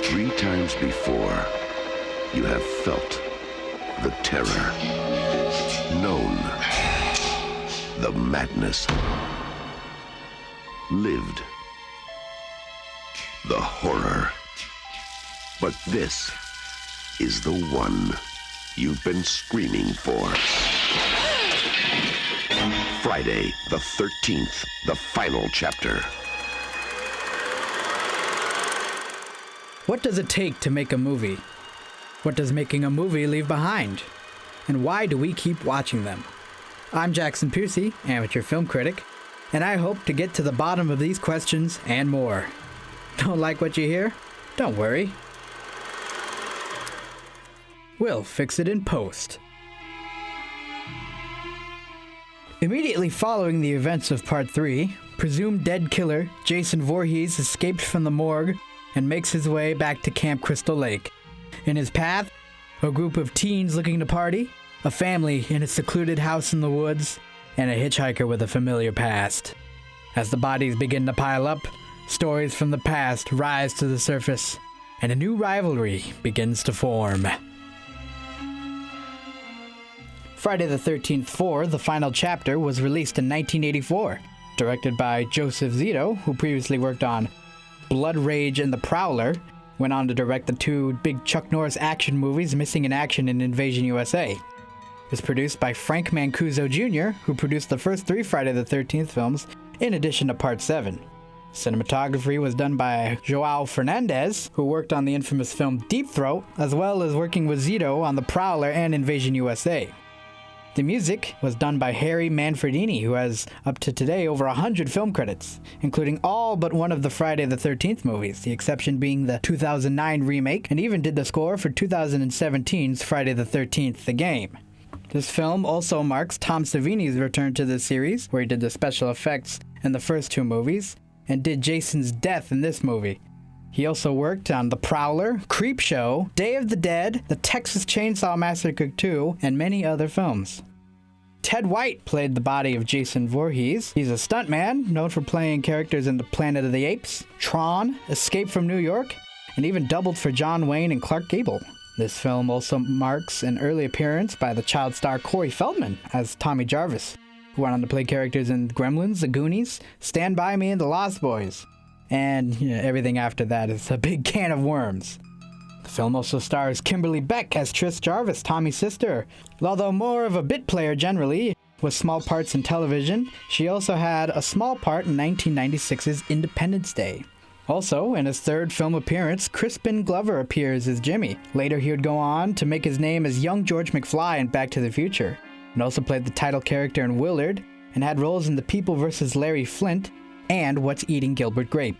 Three times before, you have felt the terror, known the madness, lived the horror. But this is the one you've been screaming for. Friday the 13th, the final chapter. What does it take to make a movie? What does making a movie leave behind? And why do we keep watching them? I'm Jackson Piercy, amateur film critic, and I hope to get to the bottom of these questions and more. Don't like what you hear? Don't worry. We'll fix it in post. Immediately following the events of Part 3, presumed dead killer Jason Voorhees escaped from the morgue and makes his way back to Camp Crystal Lake. In his path, a group of teens looking to party, a family in a secluded house in the woods, and a hitchhiker with a familiar past. As the bodies begin to pile up, stories from the past rise to the surface, and a new rivalry begins to form. Friday the 13th 4, the final chapter, was released in 1984, directed by Joseph Zito, who previously worked on Blood Rage and The Prowler, went on to direct the two big Chuck Norris action movies, Missing in Action and Invasion USA. It was produced by Frank Mancuso Jr., who produced the first three Friday the 13th films, in addition to Part 7. Cinematography was done by Joao Fernandez, who worked on the infamous film Deep Throat, as well as working with Zito on The Prowler and Invasion USA. The music was done by Harry Manfredini, who has, up to today, over 100 film credits, including all but one of the Friday the 13th movies, the exception being the 2009 remake, and even did the score for 2017's Friday the 13th, The Game. This film also marks Tom Savini's return to the series, where he did the special effects in the first two movies, and did Jason's death in this movie. He also worked on The Prowler, Creepshow, Day of the Dead, The Texas Chainsaw Massacre 2, and many other films. Ted White played the body of Jason Voorhees. He's a stuntman, known for playing characters in The Planet of the Apes, Tron, Escape from New York, and even doubled for John Wayne and Clark Gable. This film also marks an early appearance by the child star Corey Feldman as Tommy Jarvis, who went on to play characters in Gremlins, The Goonies, Stand By Me, and The Lost Boys. And everything after that is a big can of worms. The film also stars Kimberly Beck as Tris Jarvis, Tommy's sister. Although more of a bit player generally, with small parts in television, she also had a small part in 1996's Independence Day. Also, in his third film appearance, Crispin Glover appears as Jimmy. Later, he would go on to make his name as young George McFly in Back to the Future, and also played the title character in Willard, and had roles in The People vs. Larry Flint, and What's Eating Gilbert Grape.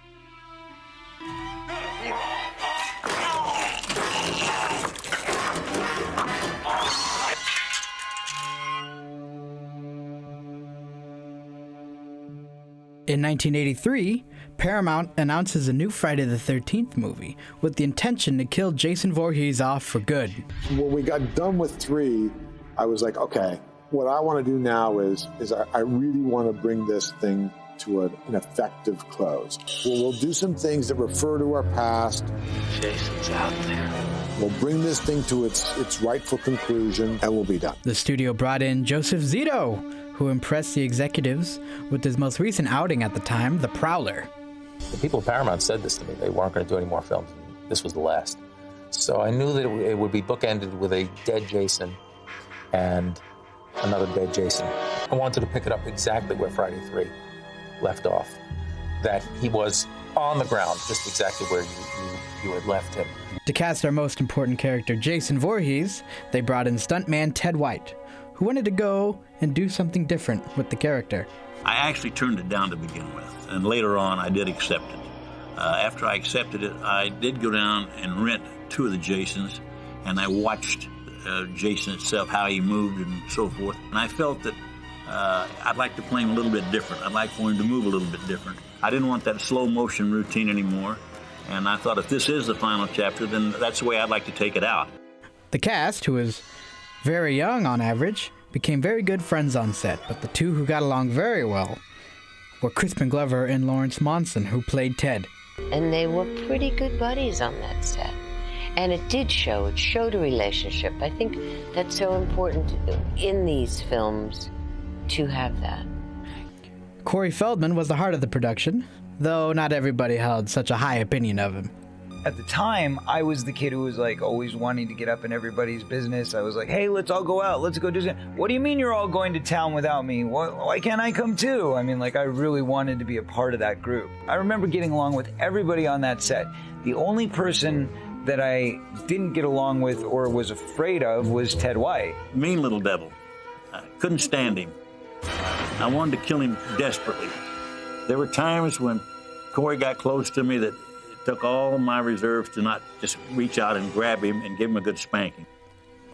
In 1983, Paramount announces a new Friday the 13th movie with the intention to kill Jason Voorhees off for good. When we got done with 3, I was like, okay, what I want to do now is I really want to bring this thing to an effective close. We'll do some things that refer to our past. Jason's out there. We'll bring this thing to its rightful conclusion, and we'll be done. The studio brought in Joseph Zito, who impressed the executives with his most recent outing at the time, The Prowler. The people at Paramount said this to me. They weren't going to do any more films. This was the last. So I knew that it would be bookended with a dead Jason and another dead Jason. I wanted to pick it up exactly where Friday 3 left off, that he was on the ground, just exactly where you had left him. To cast our most important character, Jason Voorhees, they brought in stuntman Ted White, who wanted to go and do something different with the character. I actually turned it down to begin with, and later on I did accept it. After I accepted it, I did go down and rent 2 of the Jasons, and I watched Jason itself, how he moved and so forth, and I felt that I'd like to play him a little bit different. I'd like for him to move a little bit different. I didn't want that slow motion routine anymore, and I thought if this is the final chapter, then that's the way I'd like to take it out. The cast, who was very young on average, became very good friends on set, but the two who got along very well were Crispin Glover and Lawrence Monson, who played Ted. And they were pretty good buddies on that set. And it showed a relationship. I think that's so important in these films to have that. Corey Feldman was the heart of the production, though not everybody held such a high opinion of him. At the time, I was the kid who was like always wanting to get up in everybody's business. I was like, hey, let's all go out. Let's go do something. What do you mean you're all going to town without me? Why can't I come too? I mean, like, I really wanted to be a part of that group. I remember getting along with everybody on that set. The only person that I didn't get along with or was afraid of was Ted White. Mean little devil. I couldn't stand him. I wanted to kill him desperately. There were times when Corey got close to me that it took all my reserves to not just reach out and grab him and give him a good spanking.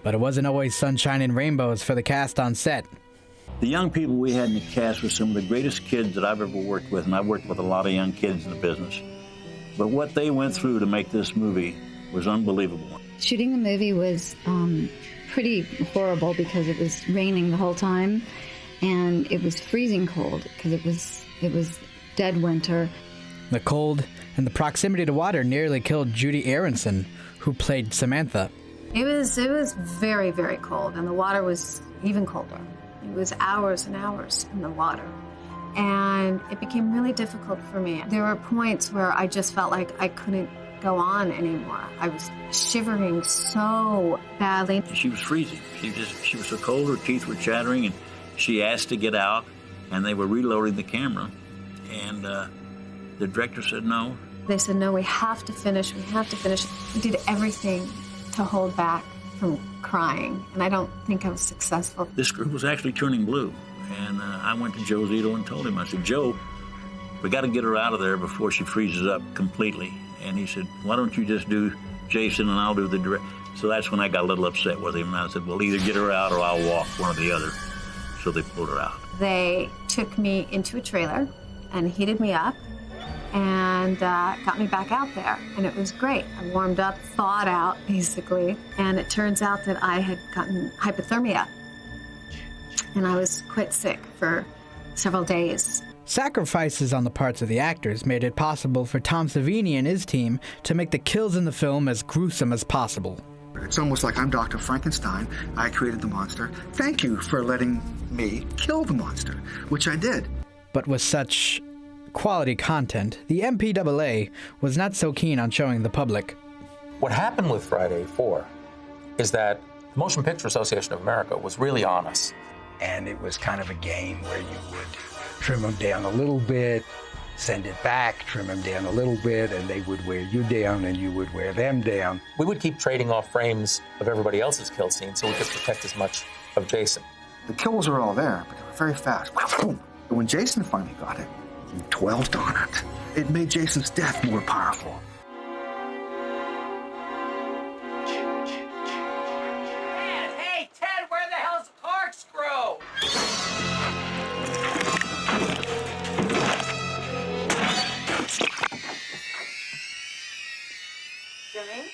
But it wasn't always sunshine and rainbows for the cast on set. The young people we had in the cast were some of the greatest kids that I've ever worked with, and I've worked with a lot of young kids in the business. But what they went through to make this movie was unbelievable. Shooting the movie was pretty horrible because it was raining the whole time, and it was freezing cold because it was dead winter. The cold and the proximity to water nearly killed Judy Aronson, who played Samantha. It was very, very cold, and the water was even colder. It was hours and hours in the water, and it became really difficult for me. There were points where I just felt like I couldn't go on anymore. I was shivering so badly. She was freezing. She was so cold, her teeth were chattering, and she asked to get out, and they were reloading the camera, and the director said no. They said, no, we have to finish. We did everything to hold back from crying, and I don't think I was successful. This group was actually turning blue, and I went to Joe Zito and told him, I said, Joe, we got to get her out of there before she freezes up completely. And he said, why don't you just do Jason and I'll do the direct. So that's when I got a little upset with him. And I said, well, either get her out or I'll walk, one or the other. So they pulled her out. They took me into a trailer and heated me up and got me back out there. And it was great. I warmed up, thawed out, basically. And it turns out that I had gotten hypothermia. And I was quite sick for several days. Sacrifices on the parts of the actors made it possible for Tom Savini and his team to make the kills in the film as gruesome as possible. It's almost like I'm Dr. Frankenstein. I created the monster. Thank you for letting me kill the monster, which I did. But with such quality content, the MPAA was not so keen on showing the public. What happened with Friday 4 is that the Motion Picture Association of America was really on us. And it was kind of a game where you would trim them down a little bit, send it back, trim them down a little bit, and they would wear you down and you would wear them down. We would keep trading off frames of everybody else's kill scene so we could protect as much of Jason. The kills were all there, but they were very fast. Boom. And when Jason finally got it, he dwelt on it. It made Jason's death more powerful. Hey, Ted, where the hell's the corkscrew? Jimmy?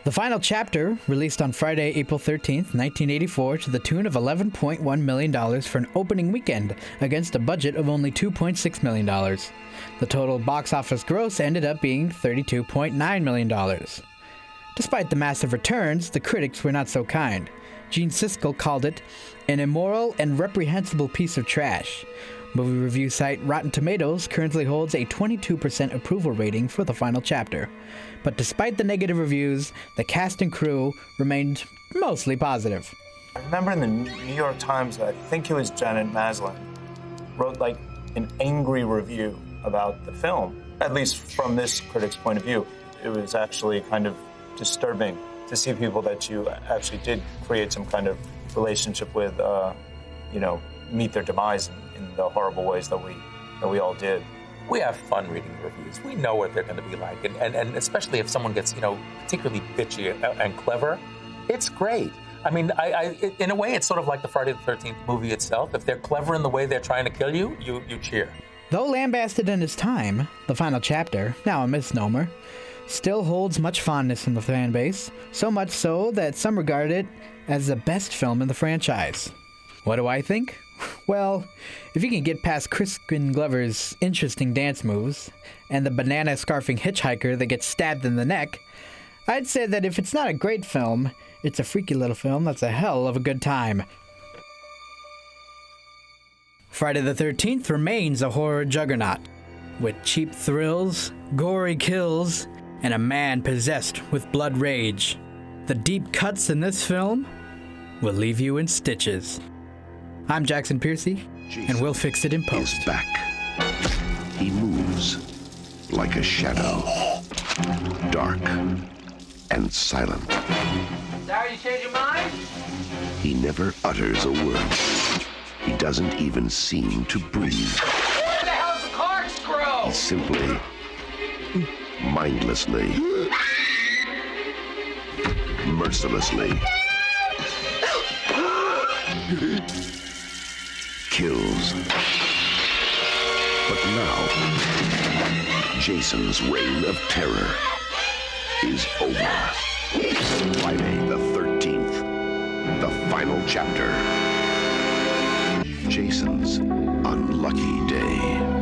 The final chapter, released on Friday, April 13th, 1984, to the tune of $11.1 million for an opening weekend against a budget of only $2.6 million. The total box office gross ended up being $32.9 million. Despite the massive returns, the critics were not so kind. Gene Siskel called it an immoral and reprehensible piece of trash. Movie review site Rotten Tomatoes currently holds a 22% approval rating for the final chapter. But despite the negative reviews, the cast and crew remained mostly positive. I remember in the New York Times, I think it was Janet Maslin, wrote like an angry review about the film. At least from this critic's point of view, it was actually kind of disturbing to see people that you actually did create some kind of relationship with, meet their demise in the horrible ways that we all did. We have fun reading reviews. We know what they're going to be like, and especially if someone gets, particularly bitchy and clever, it's great. I mean, in a way, it's sort of like the Friday the 13th movie itself. If they're clever in the way they're trying to kill you, you cheer. Though lambasted in its time, the final chapter, now a misnomer, still holds much fondness in the fan base, so much so that some regard it as the best film in the franchise. What do I think? Well, if you can get past Crispin Glover's interesting dance moves and the banana-scarfing hitchhiker that gets stabbed in the neck, I'd say that if it's not a great film, it's a freaky little film that's a hell of a good time. Friday the 13th remains a horror juggernaut, with cheap thrills, gory kills, and a man possessed with blood rage. The deep cuts in this film will leave you in stitches. I'm Jackson Piercy, and we'll fix it in post. He's back. He moves like a shadow, dark and silent. Sorry, you changed your mind? He never utters a word. He doesn't even seem to breathe. Where the hell's the corkscrew? He simply, mindlessly, mercilessly kills. But now, Jason's reign of terror is over. Friday the 13th, the final chapter. Jason's unlucky day.